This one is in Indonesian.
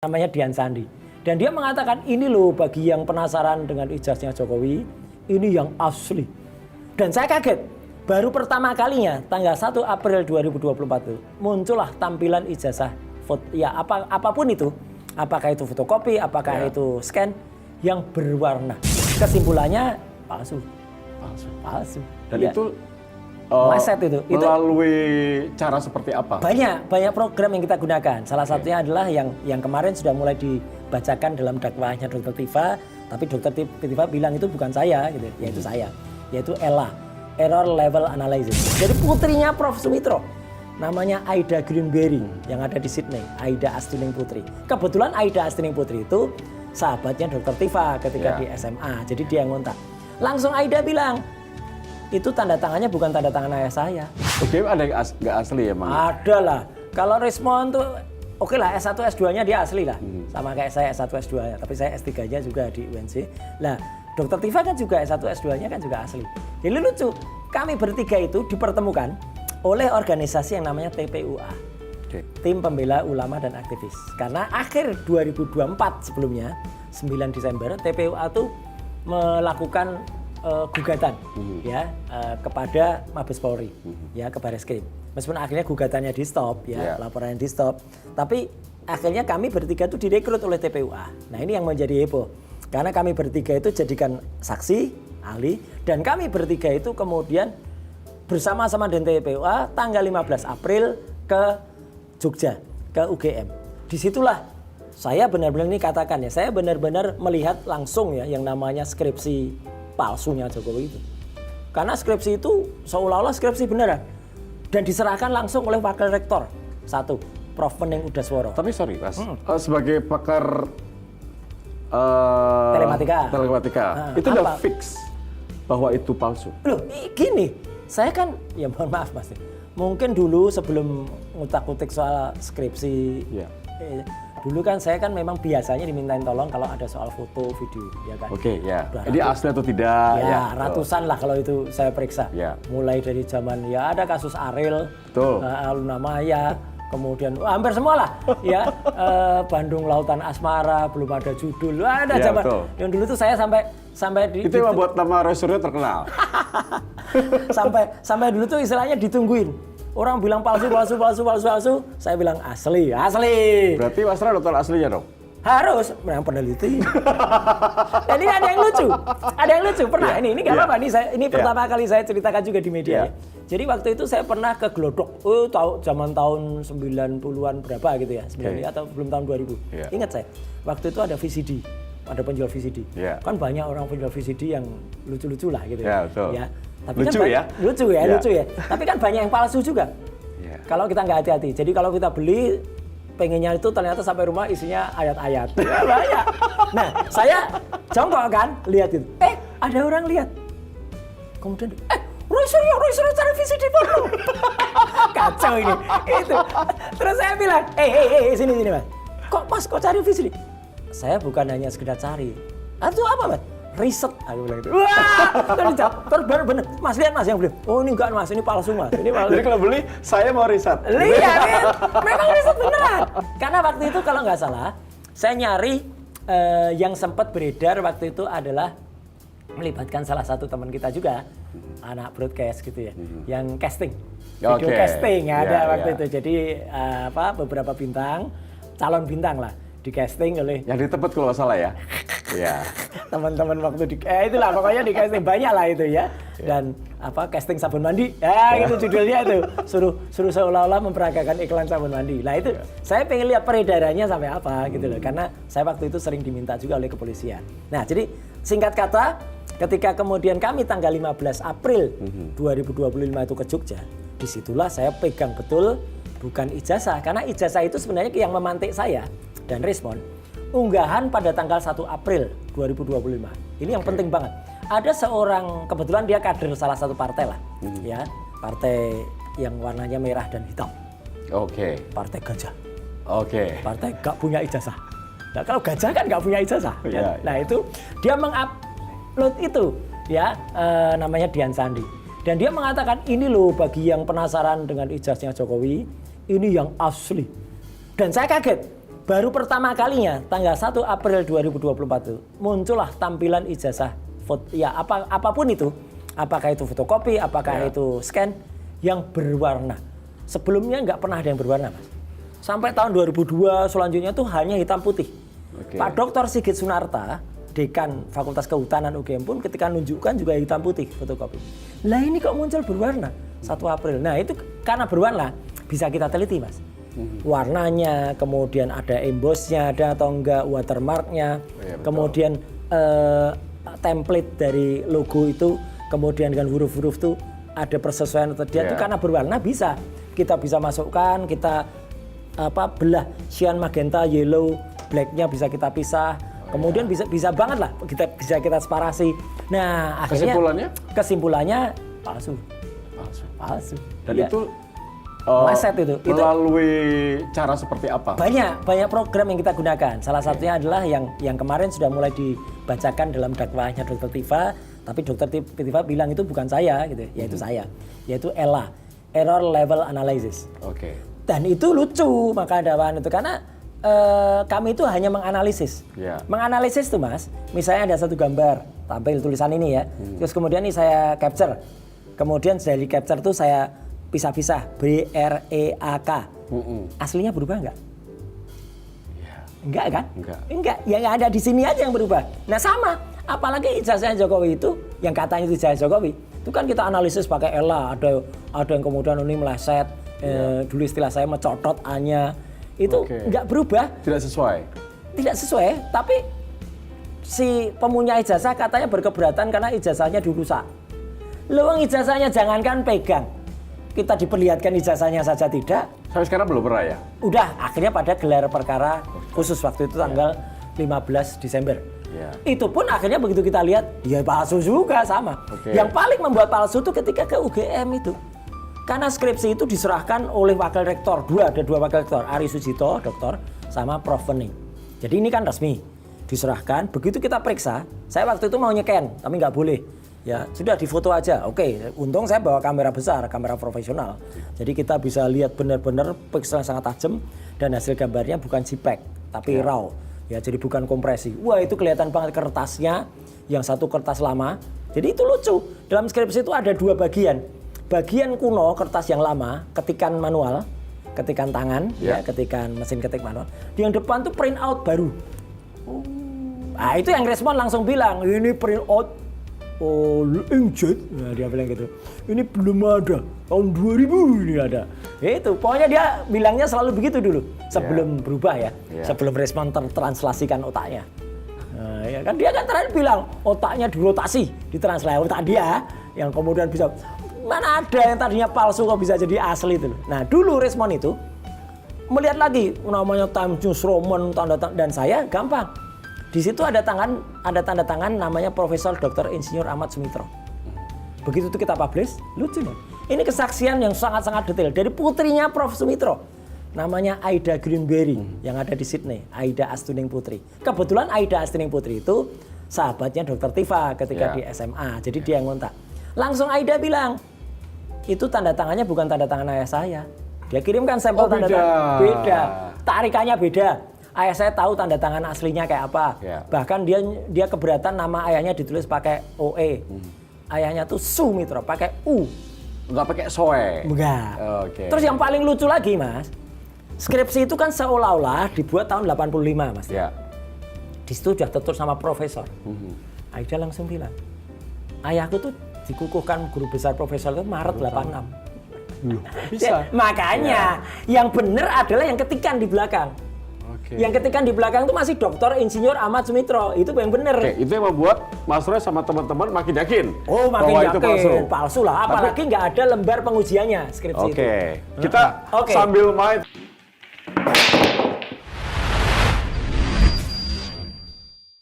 Namanya Dian Sandi. Dan dia mengatakan ini loh bagi yang penasaran dengan ijazahnya Jokowi, ini yang asli. Dan saya kaget, baru pertama kalinya tanggal 1 April 2024 itu muncullah tampilan ijazah ya apapun itu, apakah itu fotokopi, apakah itu scan yang berwarna. Kesimpulannya palsu. Dan ya. itu Maset itu melalui cara seperti apa? Banyak program yang kita gunakan. Salah satunya adalah yang kemarin sudah mulai dibacakan dalam dakwahnya Dr. Tifa, tapi Dr. Tifa bilang itu bukan saya, gitu, yaitu saya, yaitu ELA, Error Level Analysis. Jadi putrinya Prof. Sumitro, namanya Aida Greenberry yang ada di Sydney, Aida Astining Putri. Kebetulan Aida Astining Putri itu sahabatnya Dr. Tifa ketika di SMA, jadi dia ngontak. Langsung Aida bilang, itu tanda tangannya bukan tanda tangan ayah saya. Oke, ada yang nggak asli emang? Ada lah. Kalau Rismon tuh oke lah, S1, S2-nya dia asli lah. Sama kayak saya S1, S2-nya. Tapi saya S3-nya juga di UNC. Lah, Dr. Tifa kan juga S1, S2-nya kan juga asli. Jadi lucu, kami bertiga itu dipertemukan oleh organisasi yang namanya TPUA. Tim Pembela Ulama dan Aktivis. Karena akhir 2024 sebelumnya, 9 Desember, TPUA tuh melakukan gugatan ya kepada Mabes Polri ya ke Barreskrim. Meskipun akhirnya gugatannya di stop ya, laporannya di stop, tapi akhirnya kami bertiga itu direkrut oleh TPUA. Nah, ini yang menjadi heboh. Karena kami bertiga itu jadikan saksi, ahli, dan kami bertiga itu kemudian bersama-sama dengan TPUA tanggal 15 April ke Jogja, ke UGM. Disitulah saya benar-benar ini katakan ya, saya benar-benar melihat langsung ya yang namanya skripsi palsunya Jokowi itu. Karena skripsi itu seolah-olah skripsi beneran. Dan diserahkan langsung oleh Wakil Rektor. Satu, Prof. Pening Udasworo. Tapi sorry Mas, sebagai pakar telematika, itu udah fix bahwa itu palsu? Loh, gini, saya kan, ya mohon maaf Mas, mungkin dulu sebelum ngutak-ngutik soal skripsi, dulu kan saya kan memang biasanya dimintain tolong kalau ada soal foto, video, ya kan. Oke, ya. Ini asli atau tidak? Ya, ratusan lah kalau itu saya periksa. Mulai dari zaman ya ada kasus Ariel, Luna Maya, kemudian hampir semua lah, ya Bandung Lautan Asmara, belum ada judul, ada zaman. Yang dulu tuh saya sampai di itu yang membuat nama Roy Suryo terkenal. sampai dulu tuh istilahnya ditungguin. Orang bilang palsu, saya bilang asli. Berarti Mas Ra dokter aslinya dong? Harus, memang peneliti. Ini ada yang lucu. Pernah ini nggak apa-apa. Ini pertama kali saya ceritakan juga di media. Ya. Jadi waktu itu saya pernah ke Glodok, zaman tahun 90-an berapa gitu ya, 90 atau belum tahun 2000. Ingat saya, waktu itu ada VCD. Ada penjual VCD. Kan banyak orang penjual VCD yang lucu-lucu lah gitu ya. Betul. Tapi lucu, kan ya? Lucu ya. Tapi kan banyak yang palsu juga. Kalau kita nggak hati-hati. Jadi kalau kita beli, pengennya itu ternyata sampai rumah isinya ayat-ayat. Ya, banyak. Nah, saya jongkok kan, lihat itu. Ada orang lihat. Kemudian, Roy Suryo cari VCD porno. Kacau ini. Itu. Terus saya bilang, sini Mas. Kok cari VCD? Saya bukan hanya sekedar cari. Itu apa Mas? Riset, aku bilang gitu. Terus baru bener, Mas lihat Mas yang beli. Oh ini enggak Mas, ini palsu Mas. Ini palsu. Jadi kalau beli, saya mau riset. Lihat, memang riset beneran. Karena waktu itu kalau nggak salah, saya nyari yang sempat beredar waktu itu adalah melibatkan salah satu teman kita juga, anak broadcast gitu ya, yang casting, video casting ada waktu itu. Jadi beberapa bintang, calon bintang lah. Di casting oleh yang di Tebet kalau nggak salah ya. Teman-teman waktu itulah pokoknya di casting banyak lah itu ya. Dan casting sabun mandi. Gitu judulnya itu. Suruh seolah-olah memperagakan iklan sabun mandi. Nah itu saya pengen lihat peredarannya sampai apa gitu loh. Karena saya waktu itu sering diminta juga oleh kepolisian. Nah, jadi singkat kata ketika kemudian kami tanggal 15 April 2025 itu ke Jogja, disitulah saya pegang betul bukan ijazah. Karena ijazah itu sebenarnya yang memantik saya dan respon unggahan pada tanggal 1 April 2025. Ini yang penting banget. Ada seorang, kebetulan dia kader salah satu partai lah, ya, partai yang warnanya merah dan hitam. Partai gajah. Partai gak punya ijazah. Nah, kalau gajah kan gak punya ijazah. Nah itu dia mengupload itu, ya, namanya Dian Sandi. Dan dia mengatakan ini loh bagi yang penasaran dengan ijazahnya Jokowi, ini yang asli. Dan saya kaget. baru pertama kalinya tanggal 1 April 2024 itu muncullah tampilan ijazah ya apapun itu, apakah itu fotokopi, apakah itu scan yang berwarna. Sebelumnya nggak pernah ada yang berwarna, Mas. Sampai tahun 2002 selanjutnya tuh hanya hitam putih. Pak Dr. Sigit Sunarta, Dekan Fakultas Kehutanan UGM pun ketika nunjukkan juga hitam putih fotokopi. Lah ini kok muncul berwarna 1 April. Nah itu karena berwarna bisa kita teliti, Mas. Warnanya, kemudian ada embossnya ada atau enggak, watermarknya, kemudian template dari logo itu, kemudian dengan huruf-huruf itu ada persesuaian atau tidak, itu karena berwarna kita bisa masukkan, kita belah cyan, magenta, yellow, blacknya bisa kita pisah, kemudian bisa banget lah kita separasi. Nah akhirnya kesimpulannya palsu. Dan itu Maset itu melalui cara seperti apa? Banyak program yang kita gunakan. Salah satunya adalah yang kemarin sudah mulai dibacakan dalam dakwahnya Dr. Tifa, tapi Dr. Tifa bilang itu bukan saya gitu, yaitu saya, yaitu ELA, Error Level Analysis. Dan itu lucu maka dakwaan itu karena kami itu hanya menganalisis. Menganalisis tuh, Mas, misalnya ada satu gambar, tampil tulisan ini ya, terus kemudian ini saya capture, kemudian dari capture tuh saya pisah-pisah BREAK. Aslinya berubah enggak? Enggak kan? Enggak. Yang ada di sini aja yang berubah. Nah sama, apalagi ijazah Jokowi itu, yang katanya itu ijazah Jokowi, itu kan kita analisis pakai ELA, ada yang kemudian ini meleset, dulu istilah saya mencotot A-nya, itu enggak berubah. Tidak sesuai, tapi si pemunya ijazah katanya berkeberatan karena ijazahnya dirusak. Lewang ijazahnya jangankan pegang, kita diperlihatkan ijazahnya saja tidak. Sampai sekarang belum pernah ya? Udah, akhirnya pada gelar perkara khusus waktu itu tanggal 15 Desember. Itu pun akhirnya begitu kita lihat, ya palsu juga sama. Yang paling membuat palsu itu ketika ke UGM itu. Karena skripsi itu diserahkan oleh wakil rektor, ada dua wakil rektor, Ari Sujito, doktor, sama Prof. Wening. Jadi ini kan resmi, diserahkan, begitu kita periksa, saya waktu itu mau nyeken, tapi nggak boleh. Ya sudah difoto aja, oke. Untung saya bawa kamera besar, kamera profesional. Jadi kita bisa lihat benar-benar pixel sangat tajam dan hasil gambarnya bukan JPEG, tapi RAW. Ya jadi bukan kompresi. Wah itu kelihatan banget kertasnya, yang satu kertas lama. Jadi itu lucu. Dalam skripsi itu ada dua bagian. Bagian kuno kertas yang lama, ketikan manual, ketikan tangan, ketikan mesin ketik manual. Di yang depan tuh print out baru. Nah itu yang respon langsung bilang, ini print out inkjet, nah, dia bilang gitu. Ini belum ada, tahun 2000 ini ada. Itu, pokoknya dia bilangnya selalu begitu dulu, sebelum berubah ya, sebelum respon tertranslasikan otaknya. Nah, ya kan dia kan terakhir bilang otaknya dirotasi, ditranslasi otak dia, yang kemudian bisa, mana ada yang tadinya palsu kok bisa jadi asli itu. Nah dulu respon itu melihat lagi namanya Times New Roman dan saya gampang. Di situ ada tanda tangan namanya Profesor Dr. Insinyur Ahmad Sumitro. Begitu itu kita publish, lucunya. Ini kesaksian yang sangat-sangat detail dari putrinya Prof. Sumitro. Namanya Aida Greenberry yang ada di Sydney, Aida Astuning Putri. Kebetulan Aida Astuning Putri itu sahabatnya Dr. Tifa ketika di SMA. Jadi dia yang ngontak. Langsung Aida bilang, itu tanda tangannya bukan tanda tangan ayah saya. Dia kirimkan sampel tanda tangan. Beda. Tarikannya beda. Ayah saya tahu tanda tangan aslinya kayak apa. Bahkan dia keberatan nama ayahnya ditulis pakai OE. Ayahnya tuh Sumitro, pakai U. Enggak pakai Soe. Enggak. Terus yang paling lucu lagi, Mas. Skripsi itu kan seolah-olah dibuat tahun 85, Mas. Di situ sudah tertulis sama profesor. Aida langsung bilang, ayahku tuh dikukuhkan guru besar profesor itu Maret 86. Bisa. Makanya yang benar adalah yang ketikan di belakang. Yang ketikan di belakang itu masih Dr. Insinyur Ahmad Sumitro. Itu yang benar. Itu yang membuat Mas Roy sama teman-teman makin yakin. Makin yakin. Palsu lah. Apalagi nggak ada lembar pengujiannya skripsi itu. Kita sambil main.